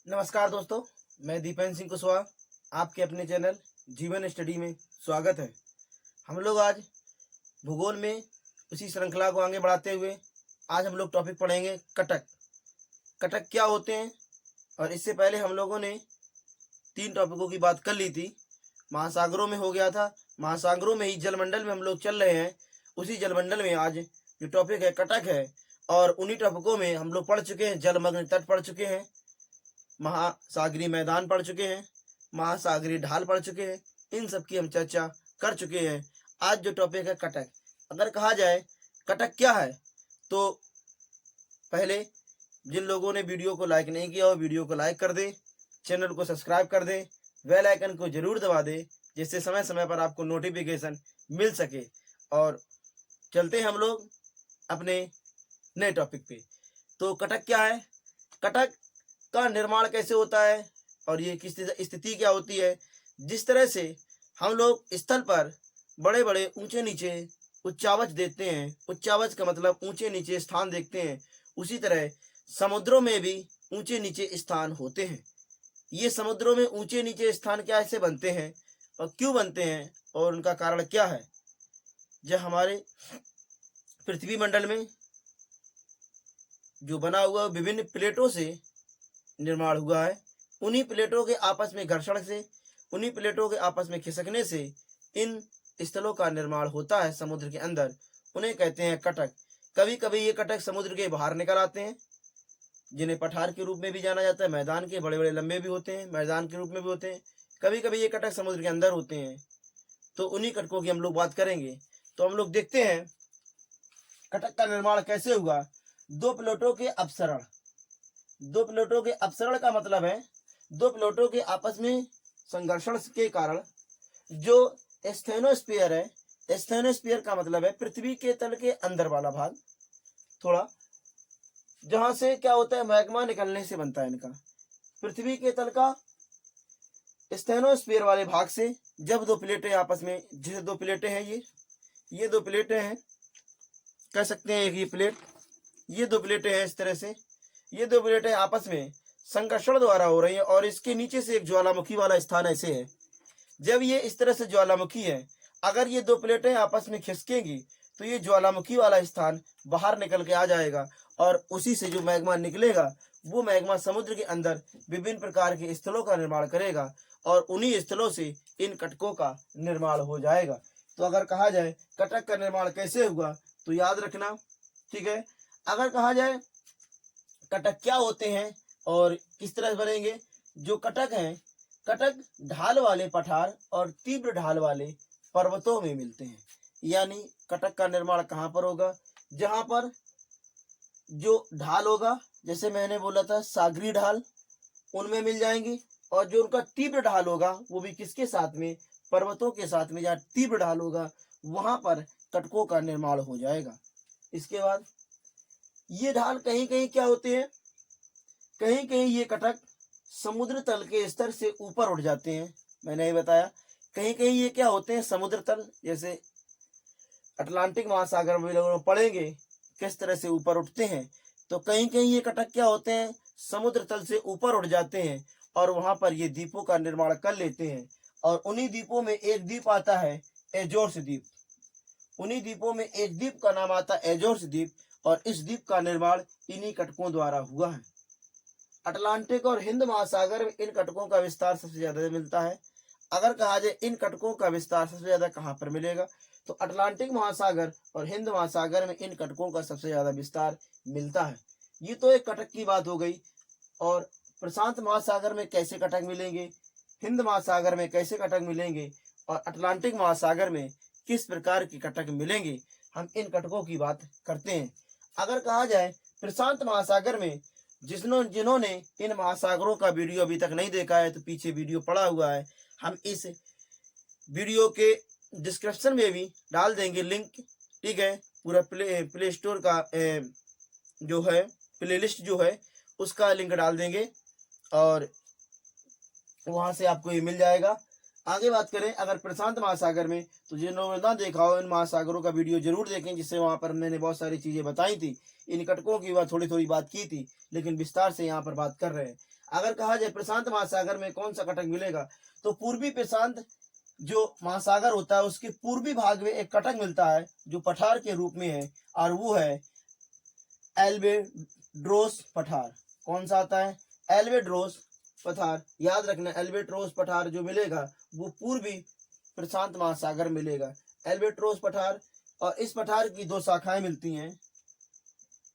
नमस्कार दोस्तों, मैं दीपेंद्र सिंह कुशवाहा आपके अपने चैनल जीवन स्टडी में स्वागत है। हम लोग आज भूगोल में उसी श्रृंखला को आगे बढ़ाते हुए आज हम लोग टॉपिक पढ़ेंगे कटक। कटक क्या होते हैं, और इससे पहले हम लोगों ने 3 टॉपिकों की बात कर ली थी। महासागरों में हो गया था, महासागरों में ही जलमंडल में हम लोग चल रहे हैं। उसी जलमंडल में आज जो टॉपिक है कटक है, और उन्हीं टॉपिकों में हम लोग पढ़ चुके हैं। जलमग्न तट पढ़ चुके हैं, महासागरीय मैदान पढ़ चुके हैं, महासागरीय ढाल पढ़ चुके हैं। इन सब की हम चर्चा कर चुके हैं। आज जो टॉपिक है कटक। अगर कहा जाए कटक क्या है, तो पहले जिन लोगों ने वीडियो को लाइक नहीं किया हो वीडियो को लाइक कर दे, चैनल को सब्सक्राइब कर दे, बेल आइकन को जरूर दबा दे, जिससे समय समय पर आपको नोटिफिकेशन मिल सके। और चलते हैं हम लोग अपने नए टॉपिक पे। तो कटक क्या है, कटक का निर्माण कैसे होता है, और ये किस स्थिति क्या होती है। जिस तरह से हम लोग स्थल पर बड़े बड़े ऊंचे नीचे उच्चावच देखते हैं, उच्चावच का मतलब ऊंचे नीचे स्थान देखते हैं, उसी तरह समुद्रों में भी ऊंचे नीचे स्थान होते हैं। ये समुद्रों में ऊंचे नीचे स्थान कैसे बनते हैं और क्यों बनते हैं, और उनका कारण क्या है। जब हमारे पृथ्वी मंडल में जो बना हुआ विभिन्न प्लेटों से निर्माण हुआ है, उन्हीं प्लेटों के आपस में घर्षण से, उन्हीं प्लेटों के आपस में खिसकने से इन स्थलों का निर्माण होता है समुद्र के अंदर। उन्हें कहते हैं कटक। कभी कभी ये कटक समुद्र के बाहर निकल आते हैं, जिन्हें पठार के रूप में भी जाना जाता है। मैदान के बड़े बड़े लंबे भी होते हैं, मैदान के रूप में भी होते हैं। कभी कभी ये कटक समुद्र के अंदर होते हैं। तो उन्हीं कटकों की हम लोग बात करेंगे। तो हम लोग देखते हैं कटक का निर्माण कैसे हुआ। 2 प्लेटों के अपसरण। 2 प्लेटों के अपसरण का मतलब है 2 प्लेटों के आपस में संघर्षण के कारण जो स्टेनोस्फीयर है, स्टेनोस्फीयर का मतलब है पृथ्वी के तल के अंदर वाला भाग, थोड़ा जहां से क्या होता है मैग्मा निकलने से बनता है इनका। पृथ्वी के तल का स्टेनोस्फीयर वाले भाग से जब 2 प्लेटें आपस में, जैसे 2 प्लेटें हैं, ये 2 प्लेटें हैं, कह सकते हैं एक ये प्लेट, ये 2 प्लेटें हैं। इस तरह से ये 2 प्लेटें आपस में संघर्षण द्वारा हो रही है, और इसके नीचे से एक ज्वालामुखी वाला स्थान ऐसे है। जब ये इस तरह से ज्वालामुखी है, अगर ये 2 प्लेटें आपस में खिसकेंगी तो ये ज्वालामुखी वाला स्थान बाहर निकल के आ जाएगा, और उसी से जो मैग्मा निकलेगा वो मैग्मा समुद्र के अंदर विभिन्न प्रकार के स्थलों का निर्माण करेगा, और उन्हीं स्थलों से इन कटकों का निर्माण हो जाएगा। तो अगर कहा जाए कटक का निर्माण कैसे हुआ, तो याद रखना, ठीक है। अगर कहा जाए कटक क्या होते हैं और किस तरह बनेंगे, जो कटक हैं, कटक ढाल वाले पठार और तीव्र ढाल वाले पर्वतों में मिलते हैं। यानी कटक का निर्माण कहाँ पर होगा, जहां पर जो ढाल होगा, जैसे मैंने बोला था सागरी ढाल, उनमें मिल जाएंगी। और जो उनका तीव्र ढाल होगा वो भी किसके साथ में, पर्वतों के साथ में। जहाँ तीव्र ढाल होगा वहां पर कटकों का निर्माण हो जाएगा। इसके बाद ये ढाल कहीं कहीं क्या होते हैं, कहीं कहीं ये कटक समुद्र तल के स्तर से ऊपर उठ जाते हैं। मैंने ये बताया, कहीं कहीं ये क्या होते हैं, समुद्र तल, जैसे अटलांटिक महासागर में लोग पढ़ेंगे किस तरह से ऊपर उठते हैं। तो कहीं कहीं ये कटक क्या होते हैं, समुद्र तल से ऊपर उठ जाते हैं, और वहां पर ये द्वीपों का निर्माण कर लेते हैं। और उन्हीं द्वीपों में एक द्वीप आता है एजोर्स द्वीप। उन्हीं द्वीपों में एक द्वीप का नाम आता है एजोर्स द्वीप, और इस द्वीप का निर्माण इन्हीं कटकों द्वारा हुआ है। अटलांटिक और हिंद महासागर में इन कटकों का विस्तार सबसे ज्यादा मिलता है। अगर कहा जाए इन कटकों का विस्तार सबसे ज्यादा कहाँ पर मिलेगा, तो अटलांटिक महासागर और हिंद महासागर में इन कटकों का सबसे ज्यादा विस्तार मिलता है। ये तो एक कटक की बात हो गई। और प्रशांत महासागर में कैसे कटक मिलेंगे, हिंद महासागर में कैसे कटक मिलेंगे, और अटलांटिक महासागर में किस प्रकार की कटक मिलेंगे, हम इन कटकों की बात करते हैं। अगर कहा जाए प्रशांत महासागर में, जिन्होंने इन महासागरों का वीडियो अभी तक नहीं देखा है तो पीछे वीडियो पड़ा हुआ है, हम इस वीडियो के डिस्क्रिप्शन में भी डाल देंगे लिंक, ठीक है। पूरा प्ले स्टोर का जो है प्लेलिस्ट जो है उसका लिंक डाल देंगे, और वहां से आपको ये मिल जाएगा। आगे बात करें अगर प्रशांत महासागर में, तो जिन्होंने ना देखा हो इन महासागरों का वीडियो जरूर देखें, जिससे वहां पर मैंने बहुत सारी चीजें बताई थी। इन कटकों की बात थोड़ी थोड़ी बात की थी, लेकिन विस्तार से यहाँ पर बात कर रहे हैं। अगर कहा जाए प्रशांत महासागर में कौन सा कटक मिलेगा, तो पूर्वी प्रशांत जो महासागर होता है उसके पूर्वी भाग में एक कटक मिलता है जो पठार के रूप में है, और वो है एल्बेड्रोस पठार। कौन सा आता है? एल्बेड्रोस पठार। याद रखना, एल्बेट्रोस पठार जो मिलेगा वो पूर्वी प्रशांत महासागर मिलेगा, एल्बेट्रोस पठार। और इस पठार की दो शाखाएं मिलती हैं,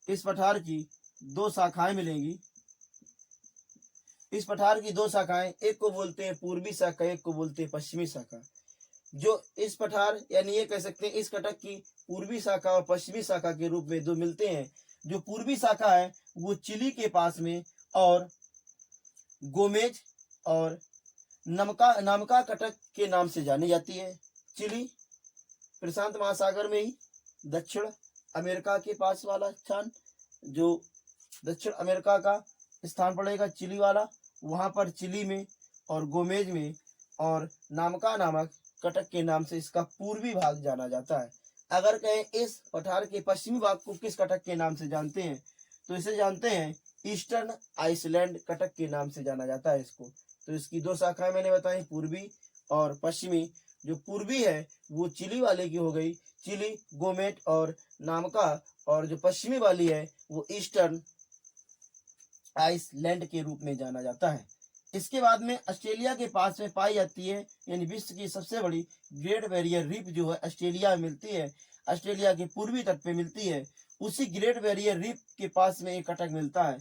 इस पठार की दो शाखाएं मिलेंगी। इस पठार की दो शाखाएं, एक को बोलते हैं पूर्वी शाखा, एक को बोलते हैं पश्चिमी शाखा। जो इस पठार यानी ये कह सकते हैं इस कटक की पूर्वी शाखा और पश्चिमी शाखा के रूप में दो मिलते हैं। जो पूर्वी शाखा है वो चिली के पास में और गोमेज और नामका कटक के नाम से जानी जाती है। चिली प्रशांत महासागर में ही दक्षिण अमेरिका के पास वाला स्थान, जो दक्षिण अमेरिका का स्थान पड़ेगा चिली वाला, वहां पर चिली में और गोमेज में और नामका नामक कटक के नाम से इसका पूर्वी भाग जाना जाता है। अगर कहें इस पठार के पश्चिमी भाग को किस कटक के नाम से जानते हैं, तो इसे जानते हैं ईस्टर्न आइसलैंड कटक के नाम से जाना जाता है इसको। तो इसकी दो शाखाएं मैंने बताई, पूर्वी और पश्चिमी। जो पूर्वी है वो चिली वाले की हो गई, चिली, गोमेट और नामका, और जो पश्चिमी वाली है वो ईस्टर्न आइसलैंड के रूप में जाना जाता है। इसके बाद में ऑस्ट्रेलिया के पास में पाई जाती है, यानी विश्व की सबसे बड़ी ग्रेट बैरियर रीफ जो है ऑस्ट्रेलिया में मिलती है, ऑस्ट्रेलिया के पूर्वी तट पे मिलती है। उसी ग्रेट बैरियर रीफ के पास में एक कटक मिलता है,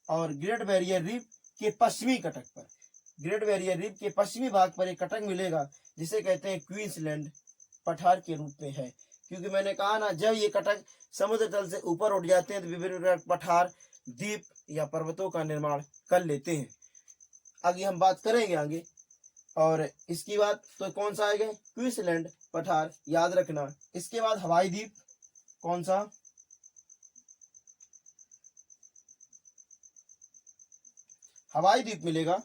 और ग्रेट बैरियर रीफ के पश्चिमी कटक पर, ग्रेट बैरियर रीफ के पश्चिमी भाग पर एक कटक मिलेगा जिसे कहते हैं क्वींसलैंड पठार के रूप में है। क्योंकि मैंने कहा ना, जब ये कटक समुद्र तल से ऊपर उठ जाते हैं तो विभिन्न पठार, द्वीप या पर्वतों का निर्माण कर लेते हैं। आगे हम बात करेंगे आगे, और इसकी बात तो कौन सा आएगा? क्वींसलैंड पठार, याद रखना। इसके बाद हवाई द्वीप, कौन सा? हवाई द्वीप मिलेगा।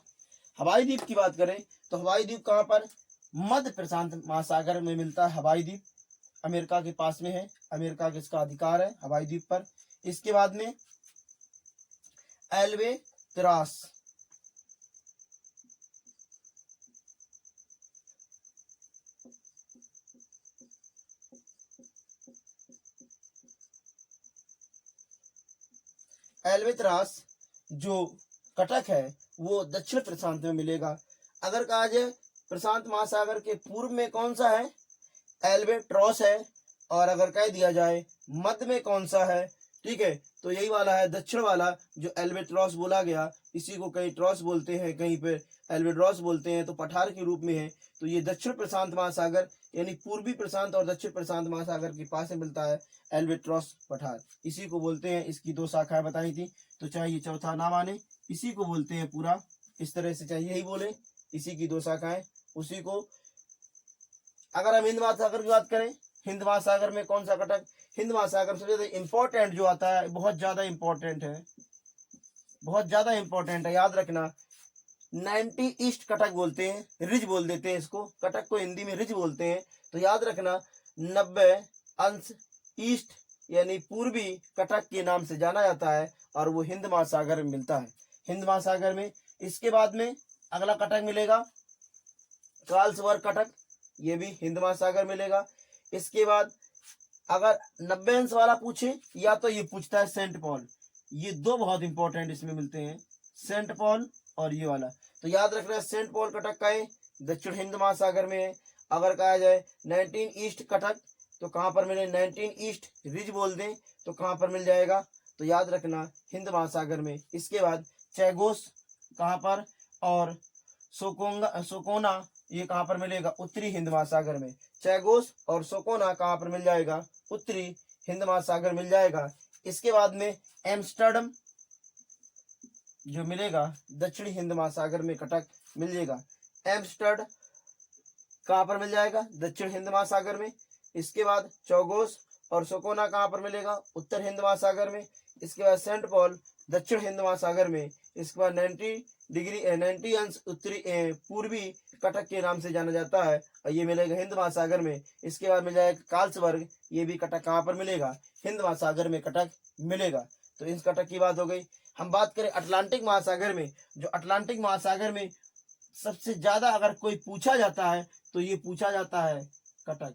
हवाई द्वीप की बात करें तो हवाई द्वीप कहाँ पर? मध्य प्रशांत महासागर में मिलता है हवाई द्वीप, अमेरिका के पास में है, अमेरिका के इसका अधिकार है हवाई द्वीप पर। इसके बाद में एल्बेत्रास, एल्बेत्रास जो कटक है वो दक्षिण प्रशांत में मिलेगा। अगर कहा जाए प्रशांत महासागर के पूर्व में कौन सा है? एल्बेट्रॉस है। और अगर कह दिया जाए मध्य में कौन सा है, ठीक है, तो यही वाला है दक्षिण वाला जो एल्बेट्रॉस बोला गया। इसी को कहीं ट्रॉस बोलते हैं, कहीं पे एल्बेट्रॉस बोलते हैं, तो पठार के रूप में है। तो ये दक्षिण प्रशांत महासागर यानी पूर्वी प्रशांत और दक्षिण प्रशांत महासागर के पास में मिलता है एल्बेट्रॉस पठार, इसी को बोलते हैं। इसकी दो शाखाएं बताई थी, तो चाहे ये चौथा ना माने, इसी को बोलते हैं पूरा इस तरह से, चाहे यही बोले, इसी की दो शाखाएं, उसी को। अगर हम हिंद महासागर की बात करें, हिंद महासागर में कौन सा कटक? हिंद महासागर सबसे ज्यादा इंपॉर्टेंट जो आता है, बहुत ज्यादा इंपॉर्टेंट है, बहुत ज्यादा इंपॉर्टेंट है, याद रखना। 90 ईस्ट कटक बोलते हैं, रिज बोल देते हैं इसको, कटक को हिंदी में रिज बोलते हैं। तो याद रखना 90 अंश ईस्ट यानी पूर्वी कटक के नाम से जाना जाता है, और वो हिंद महासागर में मिलता है, हिंद महासागर में। इसके बाद में अगला कटक मिलेगा कार्लसवर्ग कटक, ये भी हिंद महासागर मिलेगा। इसके बाद अगर 90 अंश वाला पूछे, या तो ये पूछता है सेंट पॉल, ये दो बहुत इंपॉर्टेंट इसमें मिलते हैं, सेंट पॉल और ये वाला। तो याद रखना सेंट पॉल कटक का है, दक्षिण हिंद महासागर में है। अगर कहा जाए 19 ईस्ट कटक, तो कहाँ पर मिले? 19 ईस्ट रिज बोल दें तो कहाँ पर मिल जाएगा? तो याद रखना हिंद महासागर में। इसके बाद चैगोस कहाँ पर, और सोकोना ये कहाँ पर मिलेगा? उत्तरी हिंद महासागर में। चैगोस और सोकोना कहाँ पर मिल जाएगा? उत्तरी हिंद महासागर मिल जाएगा। इसके बाद में एम्स्टर्डम जो मिलेगा दक्षिणी हिंद महासागर में कटक मिल जाएगा। एम्स्टर्ड कहाँ पर मिल जाएगा? दक्षिण हिंद महासागर में। इसके बाद चौगोस और सोकोना कहाँ पर मिलेगा? उत्तर हिंद महासागर में। इसके बाद सेंट पॉल दक्षिण हिंद महासागर में। इसके बाद 90 अंश उत्तरी पूर्वी कटक के नाम से जाना जाता है, और ये मिलेगा हिंद महासागर में। इसके बाद मिल जाएगा कार्लसवर्ग, ये भी कटक कहाँ पर मिलेगा? हिंद महासागर में कटक मिलेगा। तो इस कटक की बात हो गई। हम बात करें अटलांटिक महासागर में, जो अटलांटिक महासागर में सबसे ज्यादा अगर कोई पूछा जाता है तो ये पूछा जाता है कटक।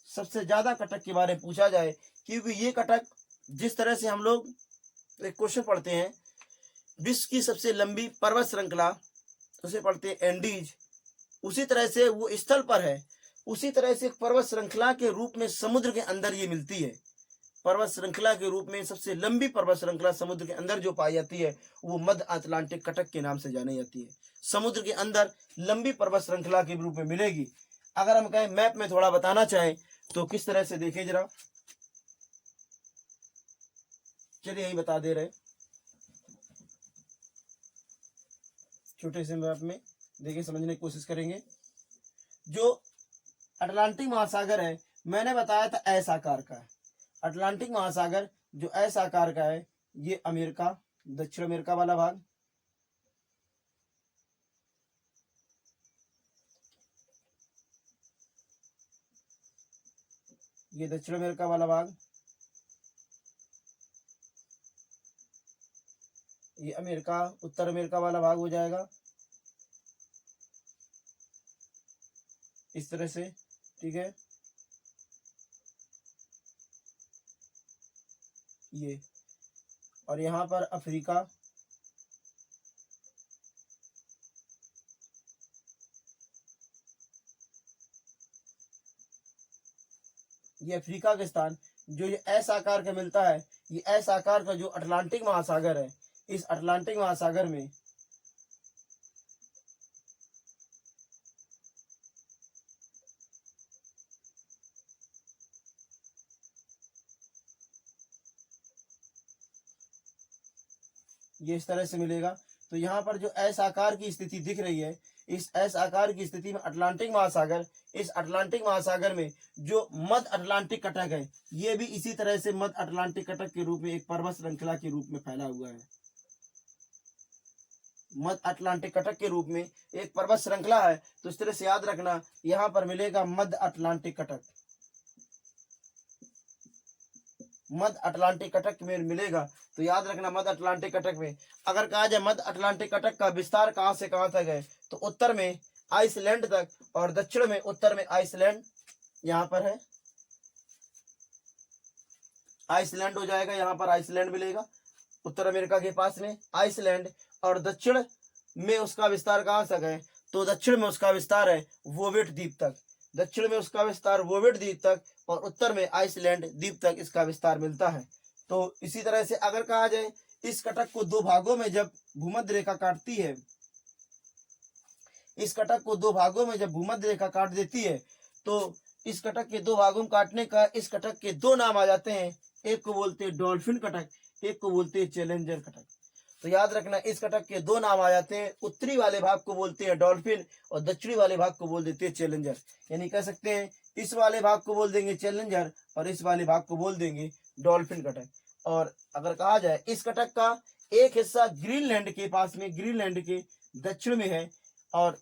सबसे ज्यादा कटक के बारे में पूछा जाए, क्योंकि ये कटक, जिस तरह से हम लोग एक क्वेश्चन पढ़ते हैं, विश्व की सबसे लंबी पर्वत श्रृंखला उसे पढ़ते हैं एंडीज, उसी तरह से वो स्थल पर है, उसी तरह से पर्वत श्रृंखला के रूप में समुद्र के अंदर ये मिलती है। पर्वत श्रृंखला के रूप में सबसे लंबी पर्वत श्रृंखला समुद्र के अंदर जो पाई जाती है वो मध्य अटलांटिक कटक के नाम से जानी जाती है। समुद्र के अंदर लंबी पर्वत श्रृंखला के रूप में मिलेगी। अगर हम कहें मैप में थोड़ा बताना चाहें तो किस तरह से देखें जरा, चलिए यही बता दे रहे, छोटे से मैप में देखिए, समझने की कोशिश करेंगे। जो अटलांटिक महासागर है, मैंने बताया था एस आकार का है। अटलांटिक महासागर जो एस आकार का है, ये अमेरिका, दक्षिण अमेरिका वाला भाग, ये दक्षिण अमेरिका वाला भाग, ये अमेरिका, उत्तर अमेरिका वाला भाग हो जाएगा इस तरह से, ठीक है। ये और यहाँ पर अफ्रीका, ये अफ्रीका के स्थान, जो ये एस आकार का मिलता है, ये एस आकार का जो अटलांटिक महासागर है, इस अटलांटिक महासागर में ये इस तरह से मिलेगा। तो यहाँ पर जो एस आकार की स्थिति दिख रही है, इस एस आकार की स्थिति में अटलांटिक महासागर, इस अटलांटिक महासागर में जो मध्य अटलांटिक कटक है, ये भी इसी तरह से मध्य अटलांटिक कटक के रूप में एक पर्वत श्रृंखला के रूप में फैला हुआ है। मध्य अटलांटिक कटक के रूप में एक पर्वत श्रृंखला है। तो इस तरह से याद रखना, यहाँ पर मिलेगा मध्य अटलांटिक कटक, मध्य अटलांटिक कटक में मिलेगा। तो याद रखना, मध्य अटलांटिक कटक में अगर कहा जाए मध्य अटलांटिक कटक का विस्तार कहां से कहां तक है, तो उत्तर में आइसलैंड तक और दक्षिण में, उत्तर में आइसलैंड यहाँ पर है, आइसलैंड हो जाएगा, यहाँ पर आइसलैंड मिलेगा उत्तर अमेरिका के पास में आइसलैंड, और दक्षिण में उसका विस्तार कहां तक है, तो दक्षिण में उसका विस्तार है वोवेट द्वीप तक, दक्षिण में उसका विस्तार वोवेट द्वीप तक, और उत्तर में आइसलैंड द्वीप तक इसका विस्तार मिलता है। तो इसी तरह से अगर कहा जाए, इस कटक को दो भागों में जब भूमध्य रेखा काटती है, इस कटक को दो भागों में जब भूमध्य रेखा काट देती है, तो इस कटक के दो भागों में काटने का इस कटक के दो नाम आ जाते हैं। एक को बोलते हैं डॉल्फिन कटक, एक को बोलते हैं चैलेंजर कटक। तो याद रखना, इस कटक के दो नाम आ जाते हैं। उत्तरी वाले भाग को बोलते हैं डॉल्फिन और दक्षिणी वाले भाग को बोल देते हैं चैलेंजर। यानी कह सकते हैं इस वाले भाग को बोल देंगे चैलेंजर और इस वाले भाग को बोल देंगे डॉल्फिन कटक। और अगर कहा जाए, इस कटक का एक हिस्सा ग्रीनलैंड के पास में, ग्रीनलैंड के दक्षिण में है, और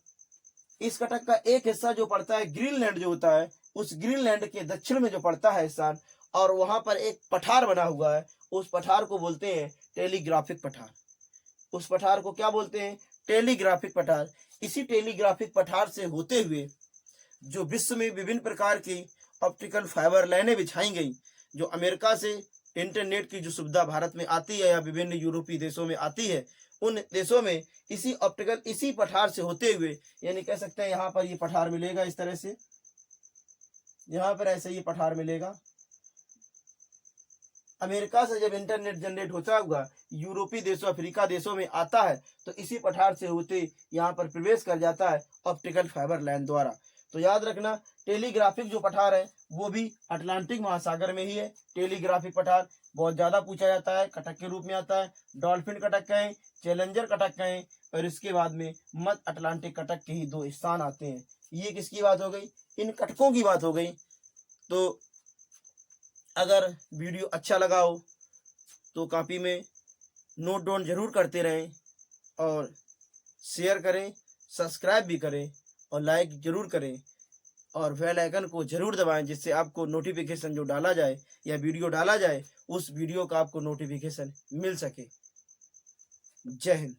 इस कटक का एक हिस्सा जो पड़ता है ग्रीनलैंड जो होता है, उस ग्रीनलैंड के दक्षिण में जो पड़ता है स्थान, और वहां पर एक पठार बना हुआ है, उस पठार को बोलते हैं टेलीग्राफिक पठार। उस पठार को क्या बोलते हैं? टेलीग्राफिक पठार। इसी टेलीग्राफिक पठार से होते हुए जो विश्व में विभिन्न प्रकार की ऑप्टिकल फाइबर लाइनें बिछाई गई, जो अमेरिका से इंटरनेट की जो सुविधा भारत में आती है या विभिन्न यूरोपीय देशों में आती है, उन देशों में इसी ऑप्टिकल, इसी पठार से होते हुए, यानी कह सकते हैं यहाँ पर ये पठार मिलेगा इस तरह से, यहाँ पर ऐसे ये पठार मिलेगा। अमेरिका से जब इंटरनेट जनरेट होता हुआ यूरोपीय देशों, अफ्रीका देशों में आता है, तो इसी पठार से होते यहाँ पर प्रवेश कर जाता है ऑप्टिकल फाइबर लाइन द्वारा। तो याद रखना, टेलीग्राफिक जो पठार है वो भी अटलांटिक महासागर में ही है। टेलीग्राफिक पठार बहुत ज्यादा पूछा जाता है, कटक के रूप में आता है। डॉल्फिन कटक कहें, चैलेंजर कटक कहें, और इसके बाद में मध्य अटलांटिक कटक के ही दो स्थान आते हैं। ये किसकी बात हो गई? इन कटकों की बात हो गई। तो अगर वीडियो अच्छा लगा हो तो कॉपी में नोट डाउन जरूर करते रहें और शेयर करें, सब्सक्राइब भी करें और लाइक जरूर करें। और बेल आइकन को ज़रूर दबाएं, जिससे आपको नोटिफिकेशन जो डाला जाए या वीडियो डाला जाए उस वीडियो का आपको नोटिफिकेशन मिल सके। जय हिंद।